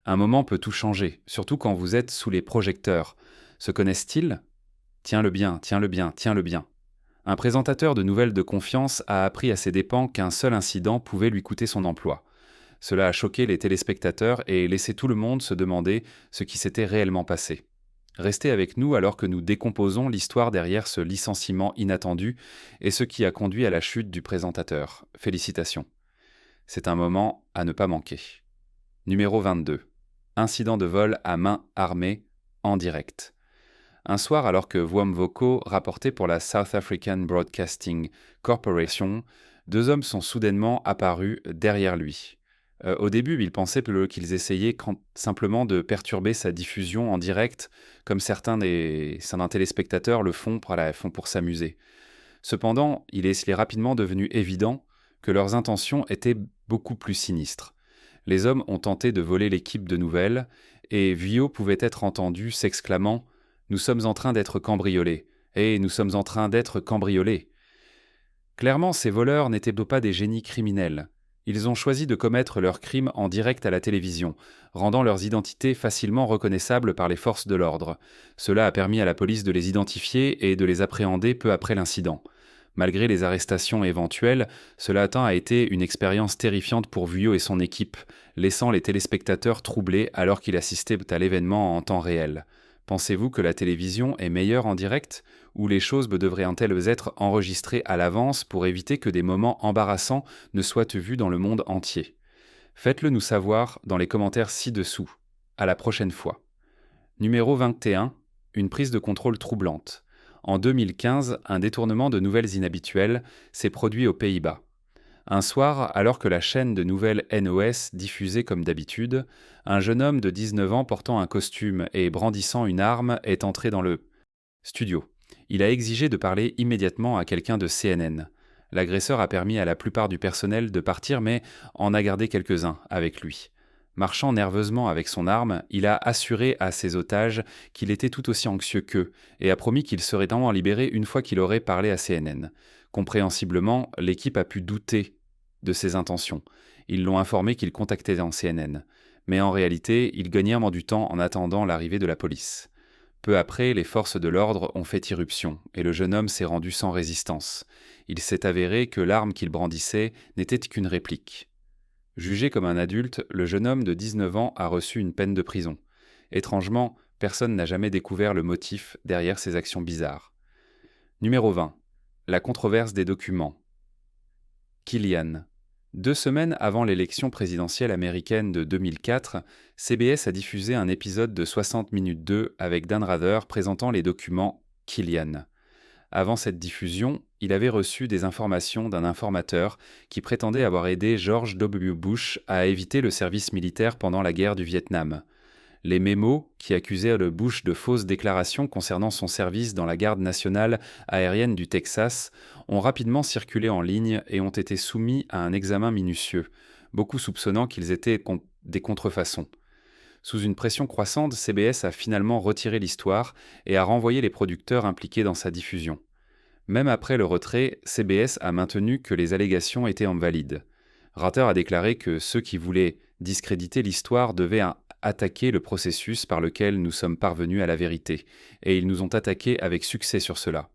Un moment peut tout changer, surtout quand vous êtes sous les projecteurs. Se connaissent-ils? Tiens-le bien, tiens-le bien, tiens-le bien. Un présentateur de nouvelles de confiance a appris à ses dépens qu'un seul incident pouvait lui coûter son emploi. Cela a choqué les téléspectateurs et laissé tout le monde se demander ce qui s'était réellement passé. Restez avec nous alors que nous décomposons l'histoire derrière ce licenciement inattendu et ce qui a conduit à la chute du présentateur. Félicitations. C'est un moment à ne pas manquer. Numéro 22. Incident de vol à main armée, en direct. Un soir, alors que Vuamvoko rapportait pour la South African Broadcasting Corporation, deux hommes sont soudainement apparus derrière lui. Au début, il pensait qu'ils essayaient simplement de perturber sa diffusion en direct, comme certains téléspectateurs le font pour s'amuser. Cependant, il est rapidement devenu évident que leurs intentions étaient beaucoup plus sinistres. Les hommes ont tenté de voler l'équipe de nouvelles, et Vuio pouvait être entendu s'exclamant « Nous sommes en train d'être cambriolés. Et nous sommes en train d'être cambriolés. » Clairement, ces voleurs n'étaient pas des génies criminels. Ils ont choisi de commettre leurs crimes en direct à la télévision, rendant leurs identités facilement reconnaissables par les forces de l'ordre. Cela a permis à la police de les identifier et de les appréhender peu après l'incident. Malgré les arrestations éventuelles, cela a été une expérience terrifiante pour Vuio et son équipe, laissant les téléspectateurs troublés alors qu'ils assistaient à l'événement en temps réel. Pensez-vous que la télévision est meilleure en direct, ou les choses devraient-elles être enregistrées à l'avance pour éviter que des moments embarrassants ne soient vus dans le monde entier? Faites-le nous savoir dans les commentaires ci-dessous. À la prochaine fois. Numéro 21. Une prise de contrôle troublante. En 2015, un détournement de nouvelles inhabituelles s'est produit aux Pays-Bas. Un soir, alors que la chaîne de nouvelles NOS diffusait comme d'habitude, un jeune homme de 19 ans portant un costume et brandissant une arme est entré dans le studio. Il a exigé de parler immédiatement à quelqu'un de CNN. L'agresseur a permis à la plupart du personnel de partir, mais en a gardé quelques-uns avec lui. Marchant nerveusement avec son arme, il a assuré à ses otages qu'il était tout aussi anxieux qu'eux et a promis qu'il serait libéré une fois qu'il aurait parlé à CNN. Compréhensiblement, l'équipe a pu douter de ses intentions. Ils l'ont informé qu'il contactait en CNN. Mais en réalité, ils gagnaient du temps en attendant l'arrivée de la police. Peu après, les forces de l'ordre ont fait irruption et le jeune homme s'est rendu sans résistance. Il s'est avéré que l'arme qu'il brandissait n'était qu'une réplique. Jugé comme un adulte, le jeune homme de 19 ans a reçu une peine de prison. Étrangement, personne n'a jamais découvert le motif derrière ces actions bizarres. Numéro 20. La controverse des documents. Killian. 2 semaines avant l'élection présidentielle américaine de 2004, CBS a diffusé un épisode de 60 minutes 2 avec Dan Rather présentant les documents Killian. Avant cette diffusion, il avait reçu des informations d'un informateur qui prétendait avoir aidé George W. Bush à éviter le service militaire pendant la guerre du Vietnam. Les mémos, qui accusaient le Bush de fausses déclarations concernant son service dans la garde nationale aérienne du Texas, ont rapidement circulé en ligne et ont été soumis à un examen minutieux, beaucoup soupçonnant qu'ils étaient des contrefaçons. Sous une pression croissante, CBS a finalement retiré l'histoire et a renvoyé les producteurs impliqués dans sa diffusion. Même après le retrait, CBS a maintenu que les allégations étaient valides. Rather a déclaré que ceux qui voulaient discréditer l'histoire devaient attaquer le processus par lequel nous sommes parvenus à la vérité, et ils nous ont attaqués avec succès sur cela.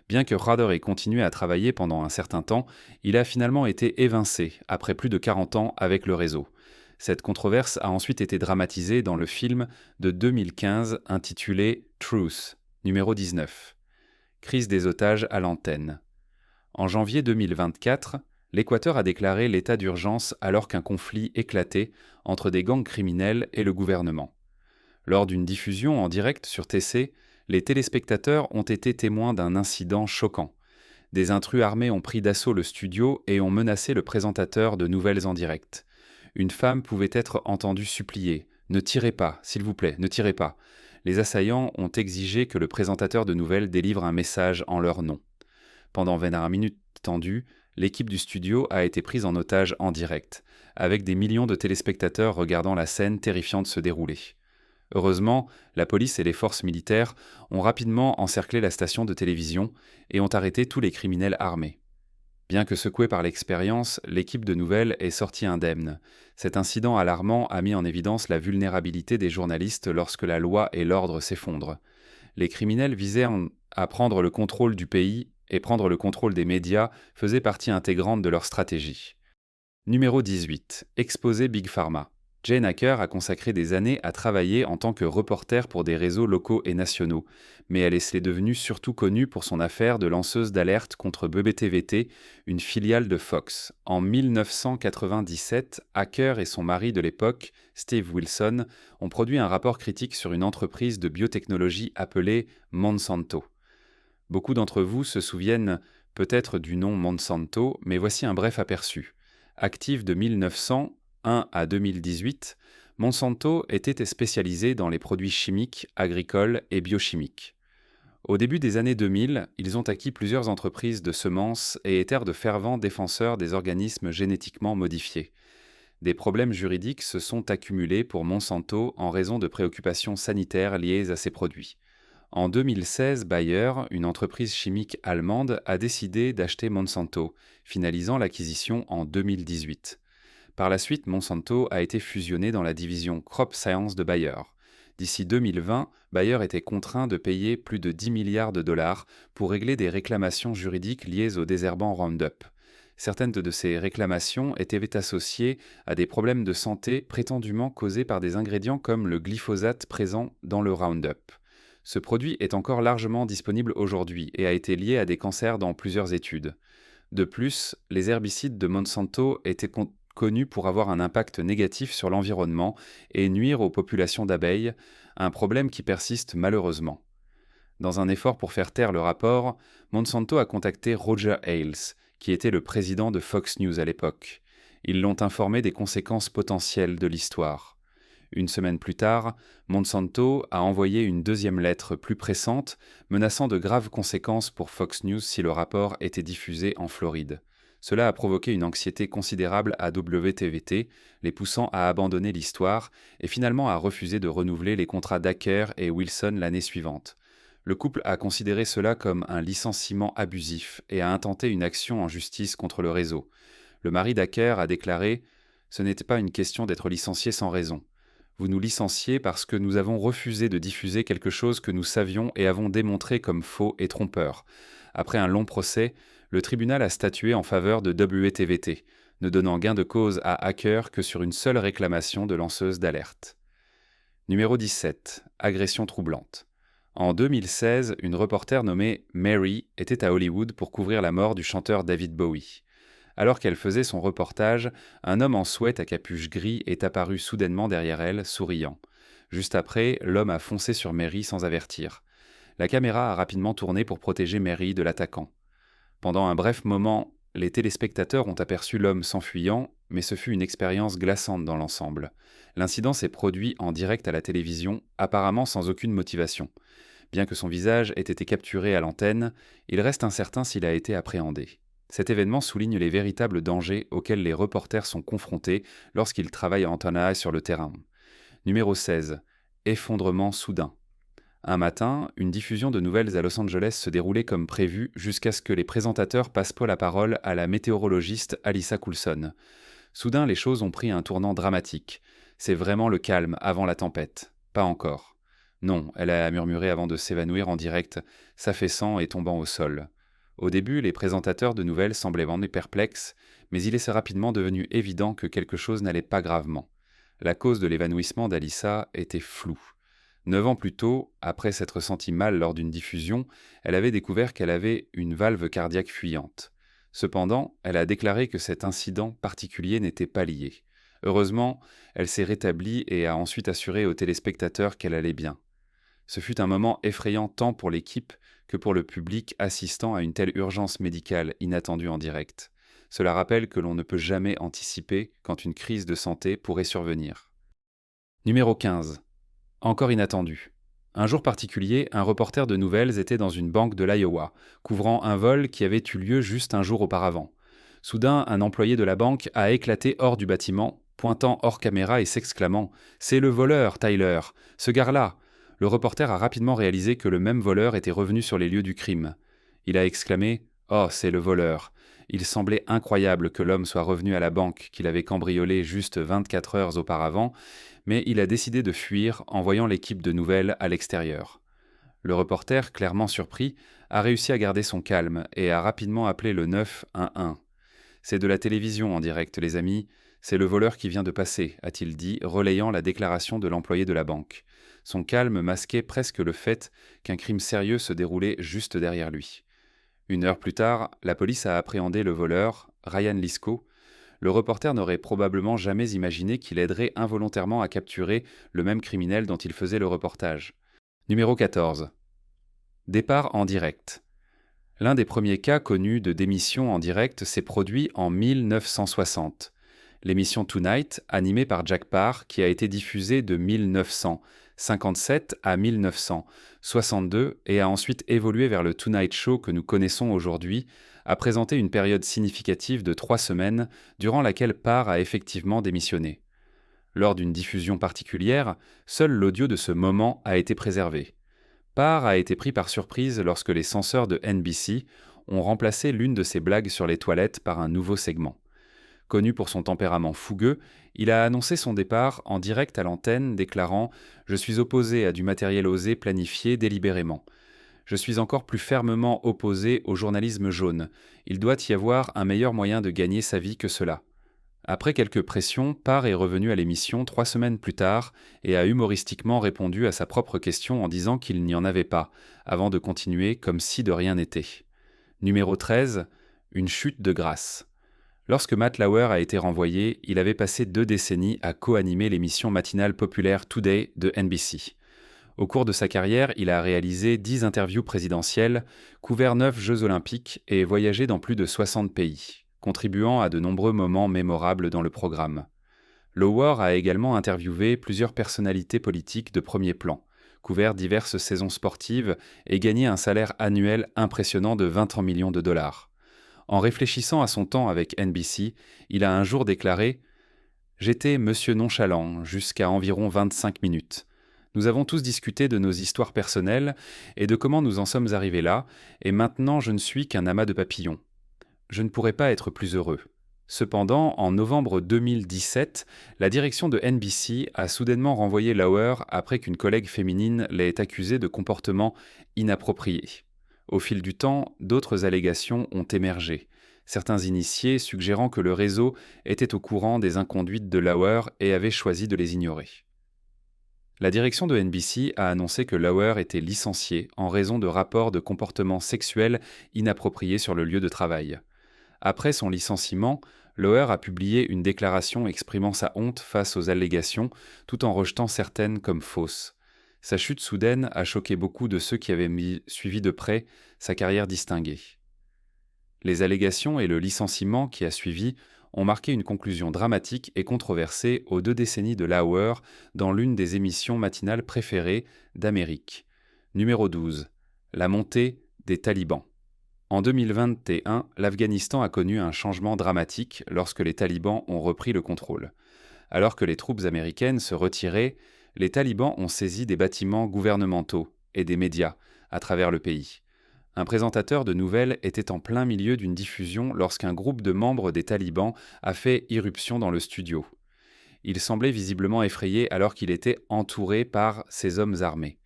Bien que Rather ait continué à travailler pendant un certain temps, il a finalement été évincé après plus de 40 ans avec le réseau. Cette controverse a ensuite été dramatisée dans le film de 2015 intitulé Truth, numéro 19. Crise des otages à l'antenne. En janvier 2024, l'Équateur a déclaré l'état d'urgence alors qu'un conflit éclatait entre des gangs criminels et le gouvernement. Lors d'une diffusion en direct sur TC, les téléspectateurs ont été témoins d'un incident choquant. Des intrus armés ont pris d'assaut le studio et ont menacé le présentateur de nouvelles en direct. Une femme pouvait être entendue supplier « Ne tirez pas, s'il vous plaît, ne tirez pas ». Les assaillants ont exigé que le présentateur de nouvelles délivre un message en leur nom. Pendant 20 minutes tendues, l'équipe du studio a été prise en otage en direct, avec des millions de téléspectateurs regardant la scène terrifiante se dérouler. Heureusement, la police et les forces militaires ont rapidement encerclé la station de télévision et ont arrêté tous les criminels armés. Bien que secouée par l'expérience, l'équipe de nouvelles est sortie indemne. Cet incident alarmant a mis en évidence la vulnérabilité des journalistes lorsque la loi et l'ordre s'effondrent. Les criminels visaient à prendre le contrôle du pays et prendre le contrôle des médias faisait partie intégrante de leur stratégie. Numéro 18. Exposer Big Pharma. Jane Hacker a consacré des années à travailler en tant que reporter pour des réseaux locaux et nationaux, mais elle est devenue surtout connue pour son affaire de lanceuse d'alerte contre BBTVT, une filiale de Fox. En 1997, Hacker et son mari de l'époque, Steve Wilson, ont produit un rapport critique sur une entreprise de biotechnologie appelée Monsanto. Beaucoup d'entre vous se souviennent peut-être du nom Monsanto, mais voici un bref aperçu. Active de 1901 à 2018, Monsanto était spécialisé dans les produits chimiques, agricoles et biochimiques. Au début des années 2000, ils ont acquis plusieurs entreprises de semences et étaient de fervents défenseurs des organismes génétiquement modifiés. Des problèmes juridiques se sont accumulés pour Monsanto en raison de préoccupations sanitaires liées à ces produits. En 2016, Bayer, une entreprise chimique allemande, a décidé d'acheter Monsanto, finalisant l'acquisition en 2018. Par la suite, Monsanto a été fusionné dans la division Crop Science de Bayer. D'ici 2020, Bayer était contraint de payer plus de 10 milliards de dollars pour régler des réclamations juridiques liées au désherbant Roundup. Certaines de ces réclamations étaient associées à des problèmes de santé prétendument causés par des ingrédients comme le glyphosate présent dans le Roundup. Ce produit est encore largement disponible aujourd'hui et a été lié à des cancers dans plusieurs études. De plus, les herbicides de Monsanto étaient connus pour avoir un impact négatif sur l'environnement et nuire aux populations d'abeilles, un problème qui persiste malheureusement. Dans un effort pour faire taire le rapport, Monsanto a contacté Roger Ailes, qui était le président de Fox News à l'époque. Ils l'ont informé des conséquences potentielles de l'histoire. Une semaine plus tard, Monsanto a envoyé une deuxième lettre plus pressante, menaçant de graves conséquences pour Fox News si le rapport était diffusé en Floride. Cela a provoqué une anxiété considérable à WTVT, les poussant à abandonner l'histoire et finalement à refuser de renouveler les contrats d'Hacker et Wilson l'année suivante. Le couple a considéré cela comme un licenciement abusif et a intenté une action en justice contre le réseau. Le mari d'Hacker a déclaré « Ce n'était pas une question d'être licencié sans raison. Vous nous licenciez parce que nous avons refusé de diffuser quelque chose que nous savions et avons démontré comme faux et trompeur. Après un long procès, le tribunal a statué en faveur de WTVT, ne donnant gain de cause à Hacker que sur une seule réclamation de lanceuse d'alerte. Numéro 17. Agression troublante. En 2016, une reporter nommée Mary était à Hollywood pour couvrir la mort du chanteur David Bowie. Alors qu'elle faisait son reportage, un homme en sweat à capuche gris est apparu soudainement derrière elle, souriant. Juste après, l'homme a foncé sur Mary sans avertir. La caméra a rapidement tourné pour protéger Mary de l'attaquant. Pendant un bref moment, les téléspectateurs ont aperçu l'homme s'enfuyant, mais ce fut une expérience glaçante dans l'ensemble. L'incident s'est produit en direct à la télévision, apparemment sans aucune motivation. Bien que son visage ait été capturé à l'antenne, il reste incertain s'il a été appréhendé. Cet événement souligne les véritables dangers auxquels les reporters sont confrontés lorsqu'ils travaillent en tenaille sur le terrain. Numéro 16. Effondrement soudain. Un matin, une diffusion de nouvelles à Los Angeles se déroulait comme prévu jusqu'à ce que les présentateurs passent la parole à la météorologiste Alyssa Coulson. Soudain, les choses ont pris un tournant dramatique. C'est vraiment le calme avant la tempête. Pas encore. Non, elle a murmuré avant de s'évanouir en direct, s'affaissant et tombant au sol. Au début, les présentateurs de nouvelles semblaient vraiment perplexes, mais il est rapidement devenu évident que quelque chose n'allait pas gravement. La cause de l'évanouissement d'Alyssa était floue. 9 ans plus tôt, après s'être sentie mal lors d'une diffusion, elle avait découvert qu'elle avait une valve cardiaque fuyante. Cependant, elle a déclaré que cet incident particulier n'était pas lié. Heureusement, elle s'est rétablie et a ensuite assuré aux téléspectateurs qu'elle allait bien. Ce fut un moment effrayant tant pour l'équipe que pour le public assistant à une telle urgence médicale inattendue en direct. Cela rappelle que l'on ne peut jamais anticiper quand une crise de santé pourrait survenir. Numéro 15. Encore inattendu. Un jour particulier, un reporter de nouvelles était dans une banque de l'Iowa, couvrant un vol qui avait eu lieu juste un jour auparavant. Soudain, un employé de la banque a éclaté hors du bâtiment, pointant hors caméra et s'exclamant « C'est le voleur, Tyler! Ce gars-là !» Le reporter a rapidement réalisé que le même voleur était revenu sur les lieux du crime. Il a exclamé « Oh, c'est le voleur !» Il semblait incroyable que l'homme soit revenu à la banque qu'il avait cambriolée juste 24 heures auparavant, mais il a décidé de fuir en voyant l'équipe de nouvelles à l'extérieur. Le reporter, clairement surpris, a réussi à garder son calme et a rapidement appelé le 911. « C'est de la télévision en direct, les amis. C'est le voleur qui vient de passer, a-t-il dit, relayant la déclaration de l'employé de la banque. Son calme masquait presque le fait qu'un crime sérieux se déroulait juste derrière lui. Une heure plus tard, la police a appréhendé le voleur, Ryan Lisco. Le reporter n'aurait probablement jamais imaginé qu'il aiderait involontairement à capturer le même criminel dont il faisait le reportage. Numéro 14. Départ en direct. L'un des premiers cas connus de démission en direct s'est produit en 1960. L'émission Tonight, animée par Jack Paar, qui a été diffusée de 1957 à 1962 et a ensuite évolué vers le Tonight Show que nous connaissons aujourd'hui, a présenté une période significative de 3 semaines durant laquelle Paar a effectivement démissionné. Lors d'une diffusion particulière, seul l'audio de ce moment a été préservé. Paar a été pris par surprise lorsque les censeurs de NBC ont remplacé l'une de ses blagues sur les toilettes par un nouveau segment. Connu pour son tempérament fougueux, il a annoncé son départ en direct à l'antenne, déclarant « Je suis opposé à du matériel osé planifié délibérément. Je suis encore plus fermement opposé au journalisme jaune. Il doit y avoir un meilleur moyen de gagner sa vie que cela. » Après quelques pressions, Paar est revenu à l'émission 3 semaines plus tard et a humoristiquement répondu à sa propre question en disant qu'il n'y en avait pas, avant de continuer comme si de rien n'était. Numéro 13. Une chute de grâce. Lorsque Matt Lauer a été renvoyé, il avait passé 2 décennies à co-animer l'émission matinale populaire Today de NBC. Au cours de sa carrière, il a réalisé 10 interviews présidentielles, couvert 9 Jeux olympiques et voyagé dans plus de 60 pays, contribuant à de nombreux moments mémorables dans le programme. Lauer a également interviewé plusieurs personnalités politiques de premier plan, couvert diverses saisons sportives et gagné un salaire annuel impressionnant de 20 millions de dollars. En réfléchissant à son temps avec NBC, il a un jour déclaré « J'étais monsieur nonchalant jusqu'à environ 25 minutes. Nous avons tous discuté de nos histoires personnelles et de comment nous en sommes arrivés là, et maintenant je ne suis qu'un amas de papillons. Je ne pourrais pas être plus heureux. » Cependant, en novembre 2017, la direction de NBC a soudainement renvoyé Lauer après qu'une collègue féminine l'ait accusé de comportement inapproprié. Au fil du temps, d'autres allégations ont émergé, certains initiés suggérant que le réseau était au courant des inconduites de Lauer et avait choisi de les ignorer. La direction de NBC a annoncé que Lauer était licencié en raison de rapports de comportement sexuel inappropriés sur le lieu de travail. Après son licenciement, Lauer a publié une déclaration exprimant sa honte face aux allégations, tout en rejetant certaines comme fausses. Sa chute soudaine a choqué beaucoup de ceux qui avaient suivi de près sa carrière distinguée. Les allégations et le licenciement qui a suivi ont marqué une conclusion dramatique et controversée aux 2 décennies de Lauer dans l'une des émissions matinales préférées d'Amérique. Numéro 12. La montée des talibans. En 2021, l'Afghanistan a connu un changement dramatique lorsque les talibans ont repris le contrôle. Alors que les troupes américaines se retiraient, les talibans ont saisi des bâtiments gouvernementaux et des médias à travers le pays. Un présentateur de nouvelles était en plein milieu d'une diffusion lorsqu'un groupe de membres des talibans a fait irruption dans le studio. Il semblait visiblement effrayé alors qu'il était entouré par ces hommes armés.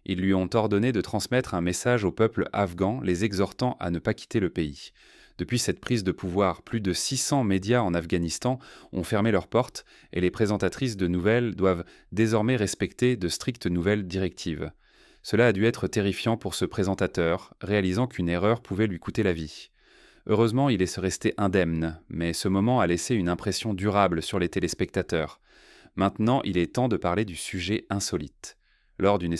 Ils lui ont ordonné de transmettre un message au peuple afghan les exhortant à ne pas quitter le pays. Depuis cette prise de pouvoir, plus de 600 médias en Afghanistan ont fermé leurs portes et les présentatrices de nouvelles doivent désormais respecter de strictes nouvelles directives. Cela a dû être terrifiant pour ce présentateur, réalisant qu'une erreur pouvait lui coûter la vie. Heureusement, il est resté indemne, mais ce moment a laissé une impression durable sur les téléspectateurs. Maintenant, il est temps de parler du sujet insolite. Lors d'une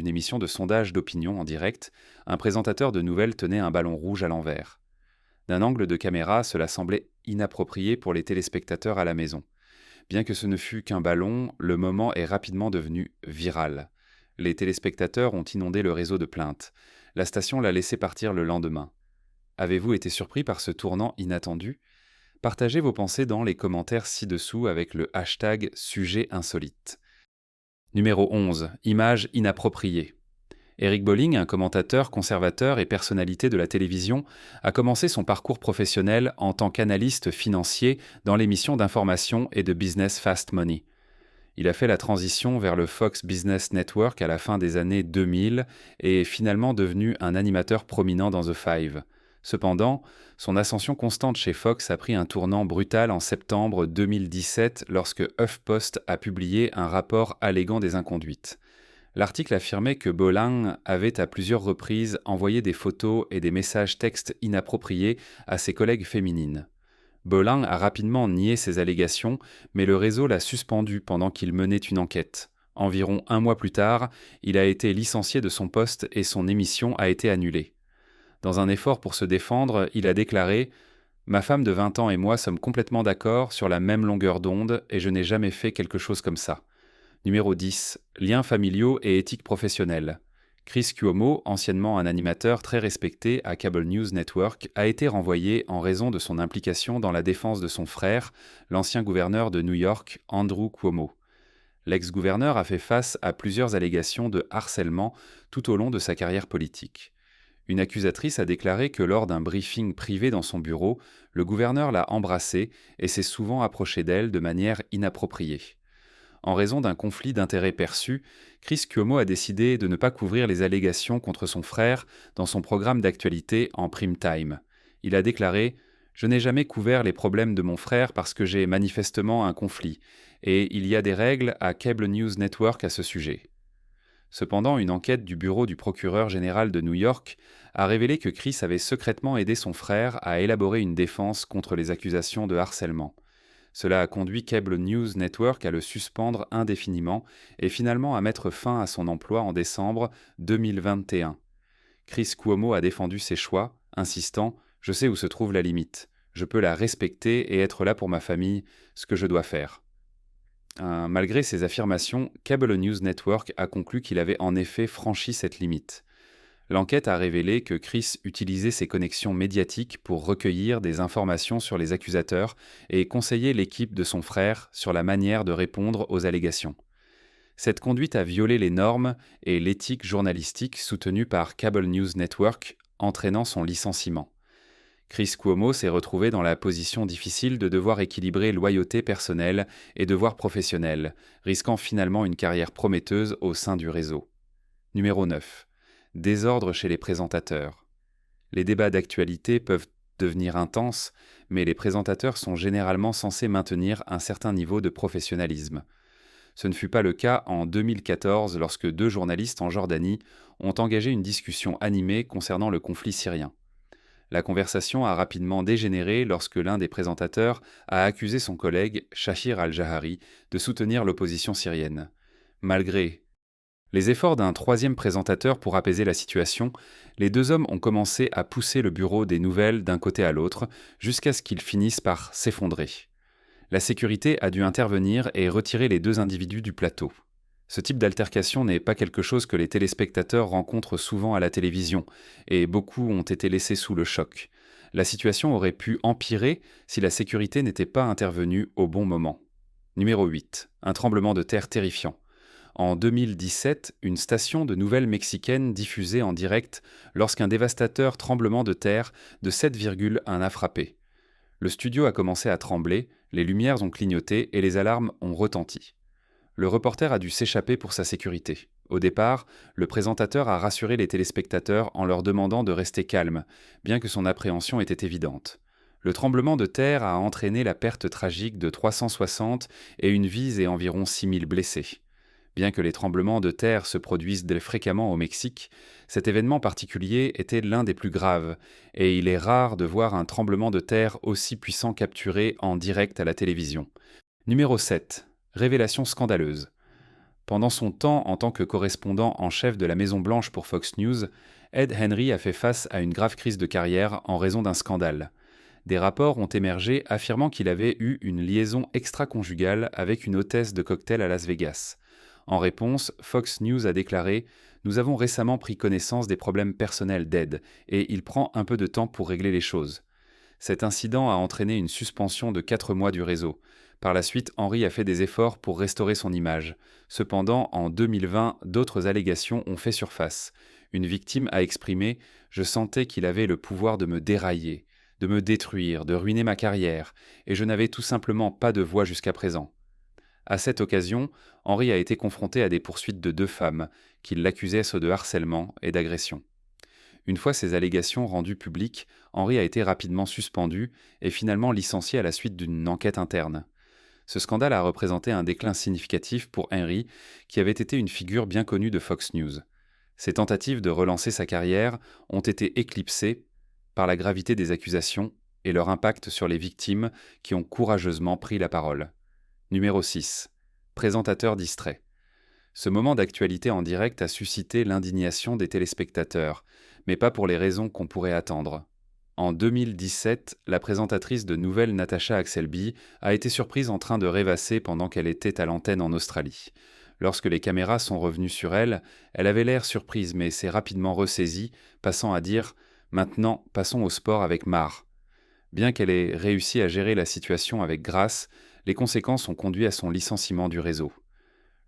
émission de sondage d'opinion en direct, un présentateur de nouvelles tenait un ballon rouge à l'envers. D'un angle de caméra, cela semblait inapproprié pour les téléspectateurs à la maison. Bien que ce ne fût qu'un ballon, le moment est rapidement devenu viral. Les téléspectateurs ont inondé le réseau de plaintes. La station l'a laissé partir le lendemain. Avez-vous été surpris par ce tournant inattendu ? Partagez vos pensées dans les commentaires ci-dessous avec le hashtag sujet insolite. Numéro 11. Images inappropriées. Eric Bolling, un commentateur conservateur et personnalité de la télévision, a commencé son parcours professionnel en tant qu'analyste financier dans l'émission d'information et de business Fast Money. Il a fait la transition vers le Fox Business Network à la fin des années 2000 et est finalement devenu un animateur prominent dans The Five. Cependant, son ascension constante chez Fox a pris un tournant brutal en septembre 2017 lorsque HuffPost a publié un rapport alléguant des inconduites. L'article affirmait que Bolin avait à plusieurs reprises envoyé des photos et des messages textes inappropriés à ses collègues féminines. Bolin a rapidement nié ces allégations, mais le réseau l'a suspendu pendant qu'il menait une enquête. Environ un mois plus tard, il a été licencié de son poste et son émission a été annulée. Dans un effort pour se défendre, il a déclaré « Ma femme de 20 ans et moi sommes complètement d'accord sur la même longueur d'onde et je n'ai jamais fait quelque chose comme ça. » Numéro 10. Liens familiaux et éthique professionnelle. Chris Cuomo, anciennement un animateur très respecté à Cable News Network, a été renvoyé en raison de son implication dans la défense de son frère, l'ancien gouverneur de New York, Andrew Cuomo. L'ex-gouverneur a fait face à plusieurs allégations de harcèlement tout au long de sa carrière politique. Une accusatrice a déclaré que lors d'un briefing privé dans son bureau, le gouverneur l'a embrassée et s'est souvent approché d'elle de manière inappropriée. En raison d'un conflit d'intérêts perçu, Chris Cuomo a décidé de ne pas couvrir les allégations contre son frère dans son programme d'actualité en prime time. Il a déclaré « Je n'ai jamais couvert les problèmes de mon frère parce que j'ai manifestement un conflit, et il y a des règles à Cable News Network à ce sujet. » Cependant, une enquête du bureau du procureur général de New York a révélé que Chris avait secrètement aidé son frère à élaborer une défense contre les accusations de harcèlement. Cela a conduit Cable News Network à le suspendre indéfiniment et finalement à mettre fin à son emploi en décembre 2021. Chris Cuomo a défendu ses choix, insistant « Je sais où se trouve la limite. Je peux la respecter et être là pour ma famille, ce que je dois faire. » Malgré ces affirmations, Cable News Network a conclu qu'il avait en effet franchi cette limite. L'enquête a révélé que Chris utilisait ses connexions médiatiques pour recueillir des informations sur les accusateurs et conseiller l'équipe de son frère sur la manière de répondre aux allégations. Cette conduite a violé les normes et l'éthique journalistique soutenue par Cable News Network, entraînant son licenciement. Chris Cuomo s'est retrouvé dans la position difficile de devoir équilibrer loyauté personnelle et devoir professionnel, risquant finalement une carrière prometteuse au sein du réseau. Numéro 9. Désordre chez les présentateurs. Les débats d'actualité peuvent devenir intenses, mais les présentateurs sont généralement censés maintenir un certain niveau de professionnalisme. Ce ne fut pas le cas en 2014 lorsque deux journalistes en Jordanie ont engagé une discussion animée concernant le conflit syrien. La conversation a rapidement dégénéré lorsque l'un des présentateurs a accusé son collègue, Shahir al-Jahari, de soutenir l'opposition syrienne. Malgré les efforts d'un troisième présentateur pour apaiser la situation, les deux hommes ont commencé à pousser le bureau des nouvelles d'un côté à l'autre, jusqu'à ce qu'ils finissent par s'effondrer. La sécurité a dû intervenir et retirer les deux individus du plateau. Ce type d'altercation n'est pas quelque chose que les téléspectateurs rencontrent souvent à la télévision, et beaucoup ont été laissés sous le choc. La situation aurait pu empirer si la sécurité n'était pas intervenue au bon moment. Numéro 8. Un tremblement de terre terrifiant. En 2017, une station de nouvelles mexicaine diffusait en direct lorsqu'un dévastateur tremblement de terre de 7,1 a frappé. Le studio a commencé à trembler, les lumières ont clignoté et les alarmes ont retenti. Le reporter a dû s'échapper pour sa sécurité. Au départ, le présentateur a rassuré les téléspectateurs en leur demandant de rester calmes, bien que son appréhension était évidente. Le tremblement de terre a entraîné la perte tragique de 360 et une vie et environ 6000 blessés. Bien que les tremblements de terre se produisent fréquemment au Mexique, cet événement particulier était l'un des plus graves, et il est rare de voir un tremblement de terre aussi puissant capturé en direct à la télévision. Numéro 7. Révélation scandaleuse. Pendant son temps en tant que correspondant en chef de la Maison-Blanche pour Fox News, Ed Henry a fait face à une grave crise de carrière en raison d'un scandale. Des rapports ont émergé affirmant qu'il avait eu une liaison extra-conjugale avec une hôtesse de cocktail à Las Vegas. En réponse, Fox News a déclaré « Nous avons récemment pris connaissance des problèmes personnels d'Ed, et il prend un peu de temps pour régler les choses. » Cet incident a entraîné une suspension de 4 mois du réseau. Par la suite, Henry a fait des efforts pour restaurer son image. Cependant, en 2020, d'autres allégations ont fait surface. Une victime a exprimé « Je sentais qu'il avait le pouvoir de me dérailler, de me détruire, de ruiner ma carrière, et je n'avais tout simplement pas de voix jusqu'à présent. » À cette occasion, Henry a été confronté à des poursuites de 2 femmes qui l'accusaient de harcèlement et d'agression. Une fois ces allégations rendues publiques, Henry a été rapidement suspendu et finalement licencié à la suite d'une enquête interne. Ce scandale a représenté un déclin significatif pour Henry, qui avait été une figure bien connue de Fox News. Ses tentatives de relancer sa carrière ont été éclipsées par la gravité des accusations et leur impact sur les victimes qui ont courageusement pris la parole. Numéro 6. Présentateur distrait. Ce moment d'actualité en direct a suscité l'indignation des téléspectateurs, mais pas pour les raisons qu'on pourrait attendre. En 2017, la présentatrice de nouvelles Natasha Axelby a été surprise en train de rêvasser pendant qu'elle était à l'antenne en Australie. Lorsque les caméras sont revenues sur elle, elle avait l'air surprise mais s'est rapidement ressaisie, passant à dire « Maintenant, passons au sport avec Mar ». Bien qu'elle ait réussi à gérer la situation avec grâce, les conséquences ont conduit à son licenciement du réseau.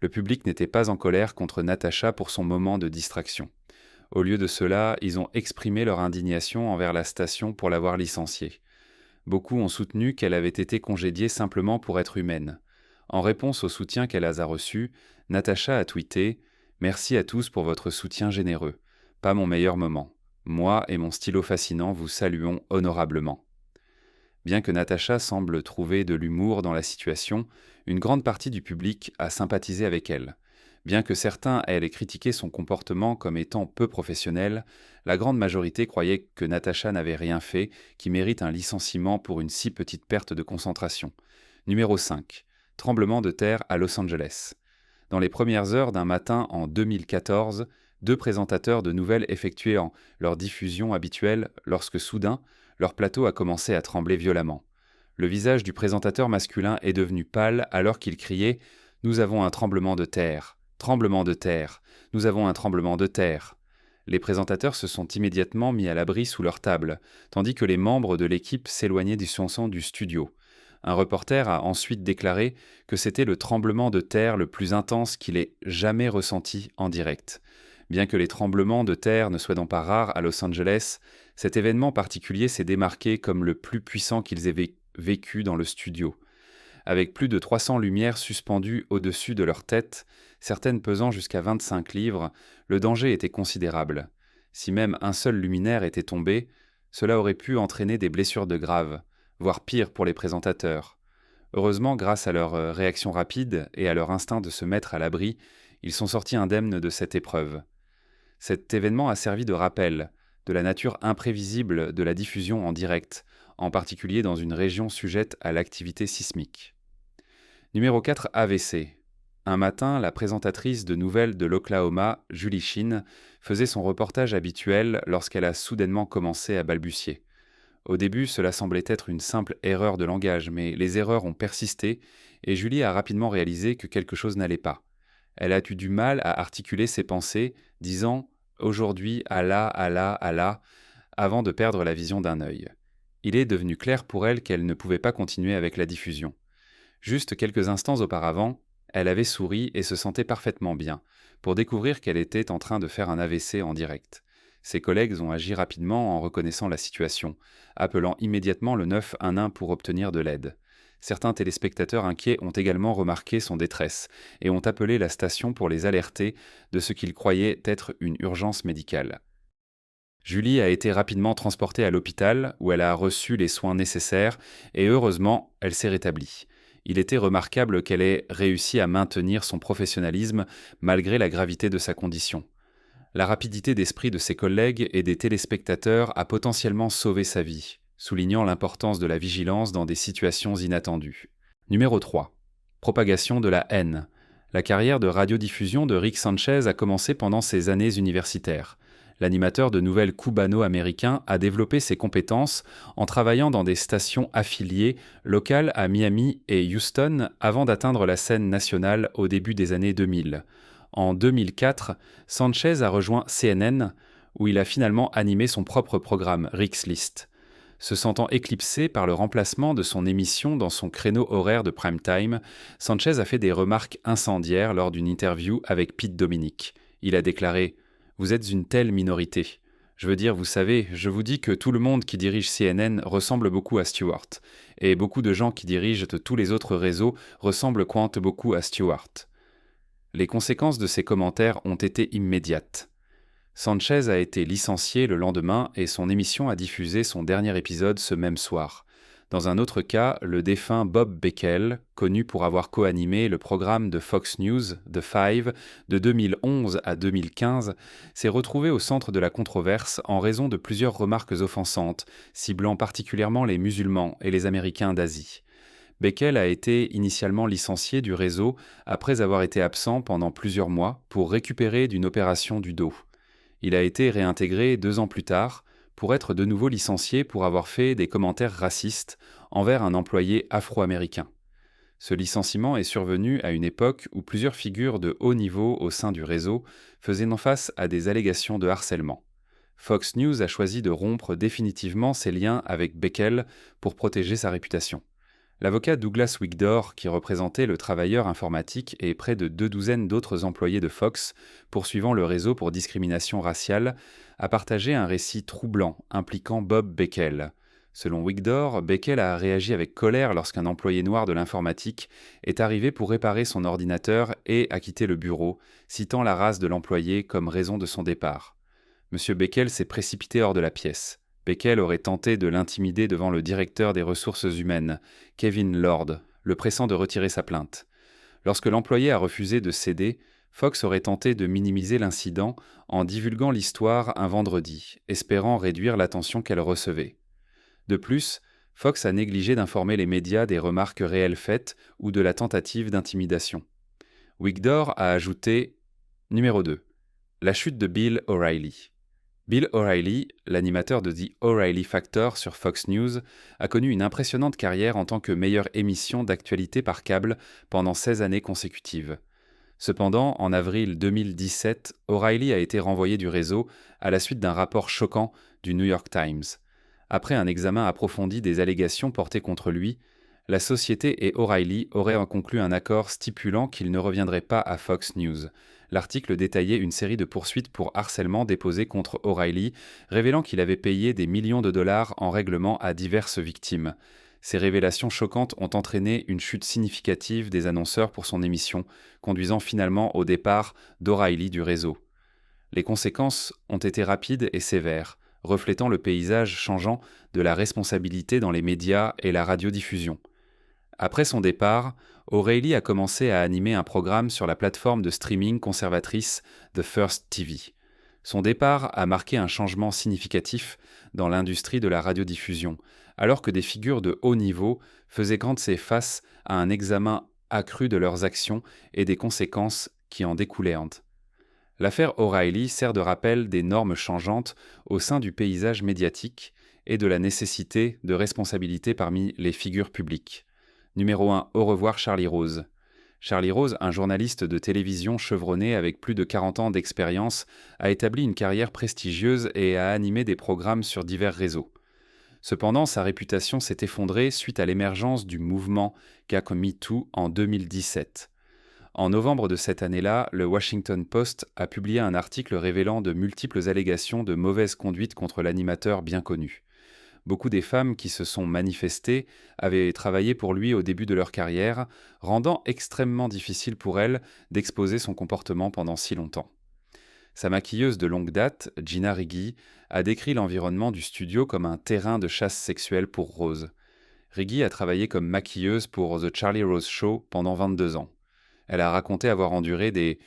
Le public n'était pas en colère contre Natasha pour son moment de distraction. Au lieu de cela, ils ont exprimé leur indignation envers la station pour l'avoir licenciée. Beaucoup ont soutenu qu'elle avait été congédiée simplement pour être humaine. En réponse au soutien qu'elle a reçu, Natasha a tweeté « Merci à tous pour votre soutien généreux. Pas mon meilleur moment. Moi et mon stylo fascinant vous saluons honorablement. » Bien que Natasha semble trouver de l'humour dans la situation, une grande partie du public a sympathisé avec elle. Bien que certains aient critiqué son comportement comme étant peu professionnel, la grande majorité croyait que Natasha n'avait rien fait qui mérite un licenciement pour une si petite perte de concentration. Numéro 5. Tremblement de terre à Los Angeles. Dans les premières heures d'un matin en 2014, 2 présentateurs de nouvelles effectuaient leur diffusion habituelle lorsque soudain, leur plateau a commencé à trembler violemment. Le visage du présentateur masculin est devenu pâle alors qu'il criait « Nous avons un tremblement de terre ! Tremblement de terre! Nous avons un tremblement de terre !» Les présentateurs se sont immédiatement mis à l'abri sous leur table, tandis que les membres de l'équipe s'éloignaient du son du studio. Un reporter a ensuite déclaré que c'était le tremblement de terre le plus intense qu'il ait jamais ressenti en direct. Bien que les tremblements de terre ne soient donc pas rares à Los Angeles, cet événement particulier s'est démarqué comme le plus puissant qu'ils aient vécu dans le studio. Avec plus de 300 lumières suspendues au-dessus de leur tête, certaines pesant jusqu'à 25 livres, le danger était considérable. Si même un seul luminaire était tombé, cela aurait pu entraîner des blessures de graves, voire pire pour les présentateurs. Heureusement, grâce à leur réaction rapide et à leur instinct de se mettre à l'abri, ils sont sortis indemnes de cette épreuve. Cet événement a servi de rappel de la nature imprévisible de la diffusion en direct, en particulier dans une région sujette à l'activité sismique. Numéro 4. AVC. Un matin, la présentatrice de nouvelles de l'Oklahoma, Julie Sheen, faisait son reportage habituel lorsqu'elle a soudainement commencé à balbutier. Au début, cela semblait être une simple erreur de langage, mais les erreurs ont persisté et Julie a rapidement réalisé que quelque chose n'allait pas. Elle a eu du mal à articuler ses pensées, disant « aujourd'hui, Allah, Allah, Allah », avant de perdre la vision d'un œil. Il est devenu clair pour elle qu'elle ne pouvait pas continuer avec la diffusion. Juste quelques instants auparavant, elle avait souri et se sentait parfaitement bien, pour découvrir qu'elle était en train de faire un AVC en direct. Ses collègues ont agi rapidement en reconnaissant la situation, appelant immédiatement le 911 pour obtenir de l'aide. Certains téléspectateurs inquiets ont également remarqué son détresse et ont appelé la station pour les alerter de ce qu'ils croyaient être une urgence médicale. Julie a été rapidement transportée à l'hôpital où elle a reçu les soins nécessaires et heureusement, elle s'est rétablie. Il était remarquable qu'elle ait réussi à maintenir son professionnalisme malgré la gravité de sa condition. La rapidité d'esprit de ses collègues et des téléspectateurs a potentiellement sauvé sa vie, soulignant l'importance de la vigilance dans des situations inattendues. Numéro 3. Propagation de la haine. La carrière de radiodiffusion de Rick Sanchez a commencé pendant ses années universitaires. L'animateur de nouvelles cubano-américain a développé ses compétences en travaillant dans des stations affiliées locales à Miami et Houston avant d'atteindre la scène nationale au début des années 2000. En 2004, Sanchez a rejoint CNN, où il a finalement animé son propre programme, Rick's List. Se sentant éclipsé par le remplacement de son émission dans son créneau horaire de prime time, Sanchez a fait des remarques incendiaires lors d'une interview avec Pete Dominic. Il a déclaré « Vous êtes une telle minorité. Je veux dire, vous savez, je vous dis que tout le monde qui dirige CNN ressemble beaucoup à Stewart. Et beaucoup de gens qui dirigent tous les autres réseaux ressemblent beaucoup à Stewart. » Les conséquences de ces commentaires ont été immédiates. Sanchez a été licencié le lendemain et son émission a diffusé son dernier épisode ce même soir. Dans un autre cas, le défunt Bob Beckel, connu pour avoir co-animé le programme de Fox News, The Five, de 2011 à 2015, s'est retrouvé au centre de la controverse en raison de plusieurs remarques offensantes, ciblant particulièrement les musulmans et les Américains d'Asie. Beckel a été initialement licencié du réseau après avoir été absent pendant plusieurs mois pour récupérer d'une opération du dos. Il a été réintégré 2 ans plus tard pour être de nouveau licencié pour avoir fait des commentaires racistes envers un employé afro-américain. Ce licenciement est survenu à une époque où plusieurs figures de haut niveau au sein du réseau faisaient face à des allégations de harcèlement. Fox News a choisi de rompre définitivement ses liens avec Beckel pour protéger sa réputation. L'avocat Douglas Wigdor, qui représentait le travailleur informatique et près de 2 douzaines d'autres employés de Fox, poursuivant le réseau pour discrimination raciale, a partagé un récit troublant impliquant Bob Beckel. Selon Wigdor, Beckel a réagi avec colère lorsqu'un employé noir de l'informatique est arrivé pour réparer son ordinateur et a quitté le bureau, citant la race de l'employé comme raison de son départ. M. Beckel s'est précipité hors de la pièce. Beckel aurait tenté de l'intimider devant le directeur des ressources humaines, Kevin Lord, le pressant de retirer sa plainte. Lorsque l'employé a refusé de céder, Fox aurait tenté de minimiser l'incident en divulguant l'histoire un vendredi, espérant réduire l'attention qu'elle recevait. De plus, Fox a négligé d'informer les médias des remarques réelles faites ou de la tentative d'intimidation. Wigdor a ajouté Numéro 2. La chute de Bill O'Reilly. Bill O'Reilly, l'animateur de The O'Reilly Factor sur Fox News, a connu une impressionnante carrière en tant que meilleure émission d'actualité par câble pendant 16 années consécutives. Cependant, en avril 2017, O'Reilly a été renvoyé du réseau à la suite d'un rapport choquant du New York Times. Après un examen approfondi des allégations portées contre lui, la société et O'Reilly auraient conclu un accord stipulant qu'il ne reviendrait pas à Fox News. L'article détaillait une série de poursuites pour harcèlement déposées contre O'Reilly, révélant qu'il avait payé des millions de dollars en règlement à diverses victimes. Ces révélations choquantes ont entraîné une chute significative des annonceurs pour son émission, conduisant finalement au départ d'O'Reilly du réseau. Les conséquences ont été rapides et sévères, reflétant le paysage changeant de la responsabilité dans les médias et la radiodiffusion. Après son départ, O'Reilly a commencé à animer un programme sur la plateforme de streaming conservatrice The First TV. Son départ a marqué un changement significatif dans l'industrie de la radiodiffusion, alors que des figures de haut niveau faisaient face à un examen accru de leurs actions et des conséquences qui en découlaient. L'affaire O'Reilly sert de rappel des normes changeantes au sein du paysage médiatique et de la nécessité de responsabilité parmi les figures publiques. Numéro 1. Au revoir Charlie Rose. Charlie Rose, un journaliste de télévision chevronné avec plus de 40 ans d'expérience, a établi une carrière prestigieuse et a animé des programmes sur divers réseaux. Cependant, sa réputation s'est effondrée suite à l'émergence du mouvement MeToo en 2017. En novembre de cette année-là, le Washington Post a publié un article révélant de multiples allégations de mauvaise conduite contre l'animateur bien connu. Beaucoup des femmes qui se sont manifestées avaient travaillé pour lui au début de leur carrière, rendant extrêmement difficile pour elles d'exposer son comportement pendant si longtemps. Sa maquilleuse de longue date, Gina Riggi, a décrit l'environnement du studio comme un terrain de chasse sexuelle pour Rose. Riggi a travaillé comme maquilleuse pour The Charlie Rose Show pendant 22 ans. Elle a raconté avoir enduré des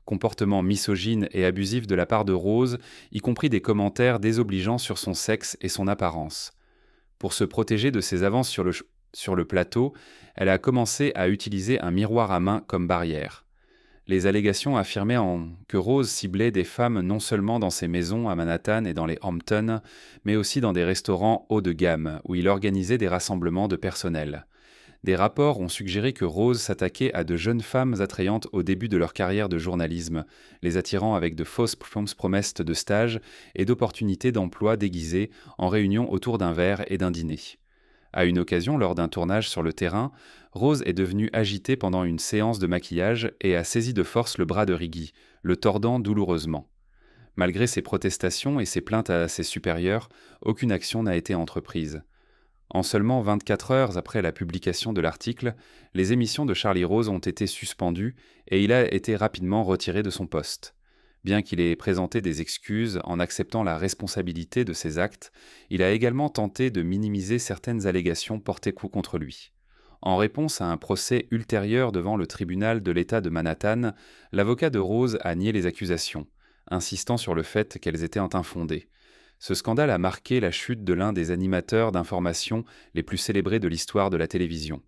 comportements misogynes et abusifs de la part de Rose, y compris des commentaires désobligeants sur son sexe et son apparence. Pour se protéger de ses avances sur le plateau, elle a commencé à utiliser un miroir à main comme barrière. Les allégations affirmaient que Rose ciblait des femmes non seulement dans ses maisons à Manhattan et dans les Hamptons, mais aussi dans des restaurants haut de gamme, où il organisait des rassemblements de personnel. Des rapports ont suggéré que Rose s'attaquait à de jeunes femmes attrayantes au début de leur carrière de journalisme, les attirant avec de fausses promesses de stage et d'opportunités d'emploi déguisées en réunion autour d'un verre et d'un dîner. À une occasion, lors d'un tournage sur le terrain, Rose est devenue agitée pendant une séance de maquillage et a saisi de force le bras de Riggy, le tordant douloureusement. Malgré ses protestations et ses plaintes à ses supérieurs, aucune action n'a été entreprise. En seulement 24 heures après la publication de l'article, les émissions de Charlie Rose ont été suspendues et il a été rapidement retiré de son poste. Bien qu'il ait présenté des excuses en acceptant la responsabilité de ses actes, il a également tenté de minimiser certaines allégations portées contre lui. En réponse à un procès ultérieur devant le tribunal de l'État de Manhattan, l'avocat de Rose a nié les accusations, insistant sur le fait qu'elles étaient infondées. Ce scandale a marqué la chute de l'un des animateurs d'information les plus célébrés de l'histoire de la télévision.